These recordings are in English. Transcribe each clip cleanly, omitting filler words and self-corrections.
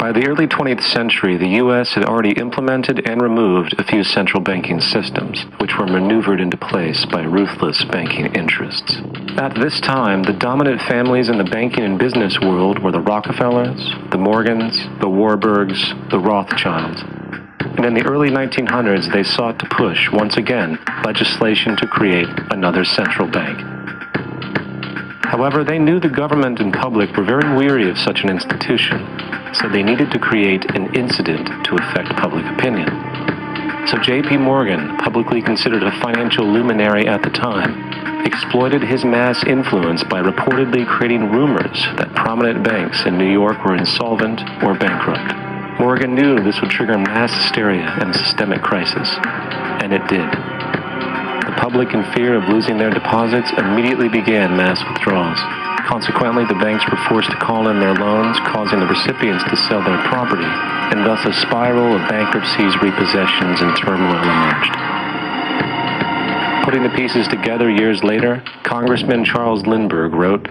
By the early 20th century, the U.S. had already implemented and removed a few central banking systems, which were maneuvered into place by ruthless banking interests. At this time, the dominant families in the banking and business world were the Rockefellers, the Morgans, the Warburgs, the Rothschilds. And in the early 1900s, they sought to push, once again, legislation to create another central bank. However, they knew the government and public were very weary of such an institution, so they needed to create an incident to affect public opinion. So J.P. Morgan, publicly considered a financial luminary at the time, exploited his mass influence by reportedly creating rumors that prominent banks in New York were insolvent or bankrupt. Morgan knew this would trigger mass hysteria and a systemic crisis, and it did. The public, in fear of losing their deposits, immediately began mass withdrawals. Consequently, the banks were forced to call in their loans, causing the recipients to sell their property, and thus a spiral of bankruptcies, repossessions, and turmoil emerged. Putting the pieces together years later, Congressman Charles Lindbergh wrote,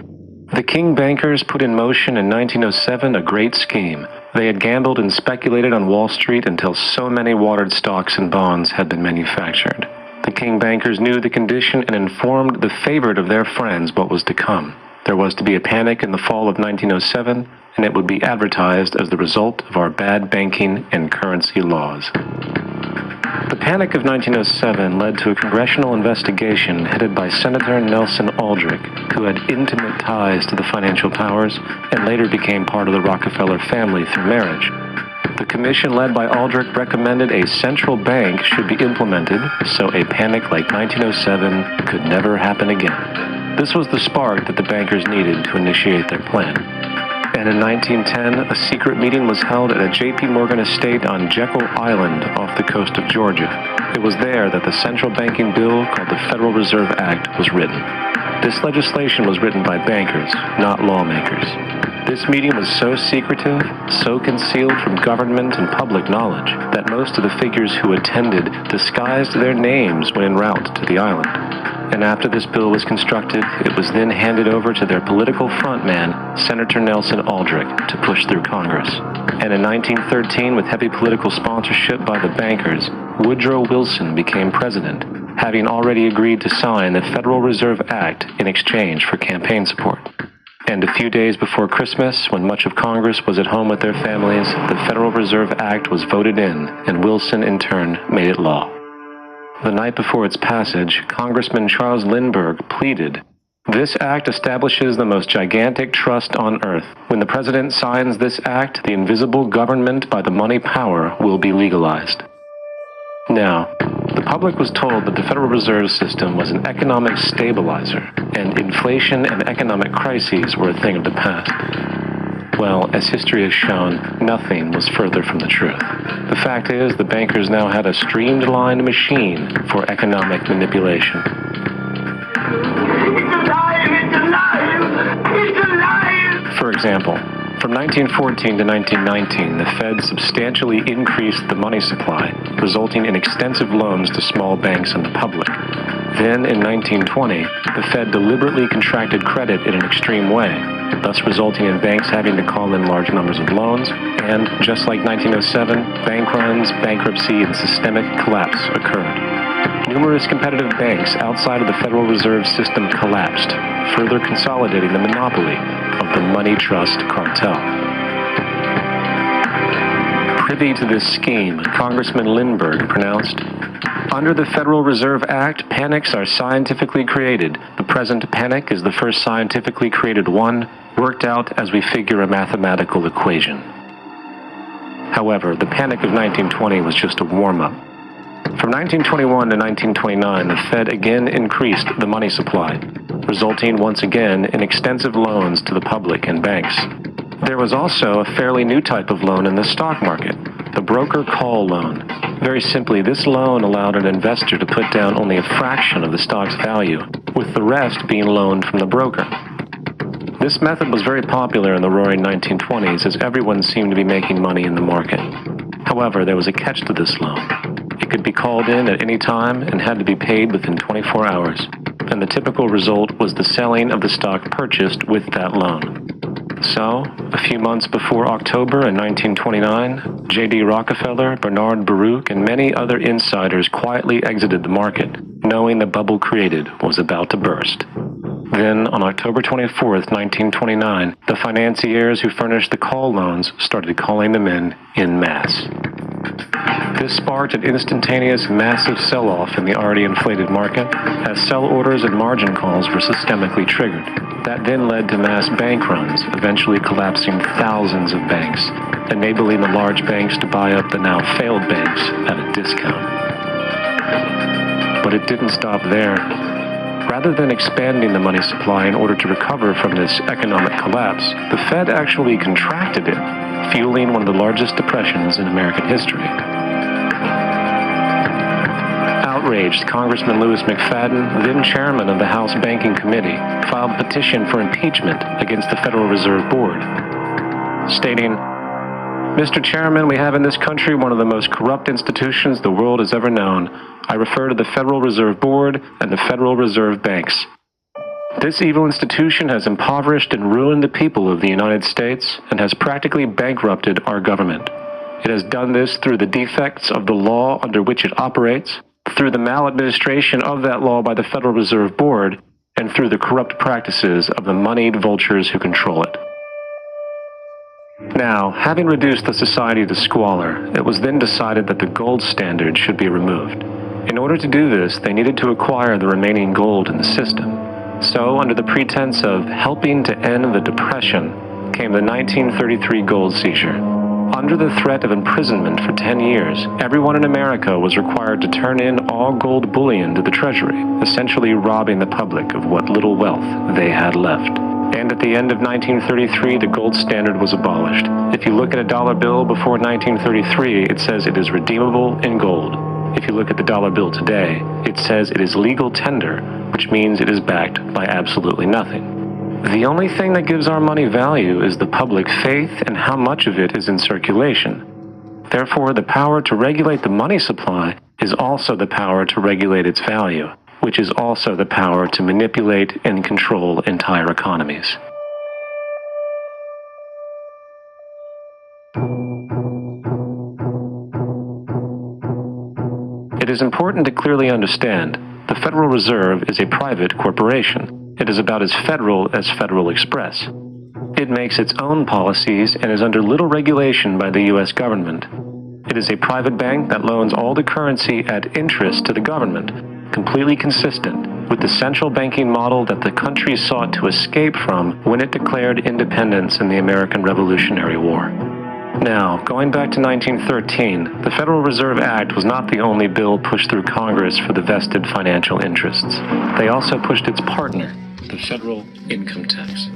"The King bankers put in motion in 1907 a great scheme. They had gambled and speculated on Wall Street until so many watered stocks and bonds had been manufactured. The King bankers knew the condition and informed the favorite of their friends what was to come. There was to be a panic in the fall of 1907, and it would be advertised as the result of our bad banking and currency laws." The panic of 1907 led to a congressional investigation headed by Senator Nelson Aldrich, who had intimate ties to the financial powers and later became part of the Rockefeller family through marriage. The commission led by Aldrich recommended a central bank should be implemented so a panic like 1907 could never happen again. This was the spark that the bankers needed to initiate their plan. And in 1910, a secret meeting was held at a J.P. Morgan estate on Jekyll Island off the coast of Georgia. It was there that the central banking bill called the Federal Reserve Act was written. This legislation was written by bankers, not lawmakers. This meeting was so secretive, so concealed from government and public knowledge, that most of the figures who attended disguised their names when en route to the island. And after this bill was constructed, it was then handed over to their political frontman, Senator Nelson Aldrich, to push through Congress. And in 1913, with heavy political sponsorship by the bankers, Woodrow Wilson became president, having already agreed to sign the Federal Reserve Act in exchange for campaign support. And a few days before Christmas, when much of Congress was at home with their families, the Federal Reserve Act was voted in, and Wilson in turn made it law. The night before its passage, Congressman Charles Lindbergh pleaded, "This act establishes the most gigantic trust on earth. When the president signs this act, the invisible government by the money power will be legalized." Now, the public was told that the Federal Reserve System was an economic stabilizer, and inflation and economic crises were a thing of the past. Well, as history has shown, nothing was further from the truth. The fact is, the bankers now had a streamlined machine for economic manipulation. It's alive! It's alive! It's alive! For example, from 1914 to 1919, the Fed substantially increased the money supply, resulting in extensive loans to small banks and the public. Then, in 1920, the Fed deliberately contracted credit in an extreme way, thus resulting in banks having to call in large numbers of loans, and, just like 1907, bank runs, bankruptcy, and systemic collapse occurred. Numerous competitive banks outside of the Federal Reserve System collapsed, further consolidating the monopoly of the money trust cartel. Privy to this scheme, Congressman Lindbergh pronounced, "Under the Federal Reserve Act, panics are scientifically created. The present panic is the first scientifically created one, worked out as we figure a mathematical equation." However, the panic of 1920 was just a warm-up. From 1921 to 1929, the Fed again increased the money supply, resulting once again in extensive loans to the public and banks. There was also a fairly new type of loan in the stock market, the broker call loan. Very simply, this loan allowed an investor to put down only a fraction of the stock's value, with the rest being loaned from the broker. This method was very popular in the roaring 1920s as everyone seemed to be making money in the market. However, there was a catch to this loan. It could be called in at any time and had to be paid within 24 hours, and the typical result was the selling of the stock purchased with that loan. So, a few months before October in 1929, J.D. Rockefeller, Bernard Baruch, and many other insiders quietly exited the market, knowing the bubble created was about to burst. Then, on October 24, 1929, the financiers who furnished the call loans started calling them in masse. This sparked an instantaneous massive sell-off in the already inflated market, as sell orders and margin calls were systemically triggered. That then led to mass bank runs, eventually collapsing thousands of banks, enabling the large banks to buy up the now failed banks at a discount. But it didn't stop there. Rather than expanding the money supply in order to recover from this economic collapse, the Fed actually contracted it, fueling one of the largest depressions in American history. Outraged, Congressman Louis McFadden, then chairman of the House Banking Committee, filed a petition for impeachment against the Federal Reserve Board, stating, "Mr. Chairman, we have in this country one of the most corrupt institutions the world has ever known. I refer to the Federal Reserve Board and the Federal Reserve Banks. This evil institution has impoverished and ruined the people of the United States and has practically bankrupted our government. It has done this through the defects of the law under which it operates, through the maladministration of that law by the Federal Reserve Board, and through the corrupt practices of the moneyed vultures who control it." Now, having reduced the society to squalor, it was then decided that the gold standard should be removed. In order to do this, they needed to acquire the remaining gold in the system. So, under the pretense of helping to end the Depression, came the 1933 gold seizure. Under the threat of imprisonment for 10 years, everyone in America was required to turn in all gold bullion to the Treasury, essentially robbing the public of what little wealth they had left. And at the end of 1933, the gold standard was abolished. If you look at a dollar bill before 1933, it says it is redeemable in gold. If you look at the dollar bill today, it says it is legal tender, which means it is backed by absolutely nothing. The only thing that gives our money value is the public faith and how much of it is in circulation. Therefore, the power to regulate the money supply is also the power to regulate its value, which is also the power to manipulate and control entire economies. It is important to clearly understand the Federal Reserve is a private corporation. It is about as Federal Express. It makes its own policies and is under little regulation by the U.S. government. It is a private bank that loans all the currency at interest to the government, completely consistent with the central banking model that the country sought to escape from when it declared independence in the American Revolutionary War. Now, going back to 1913, the Federal Reserve Act was not the only bill pushed through Congress for the vested financial interests. They also pushed its partner, the federal income tax.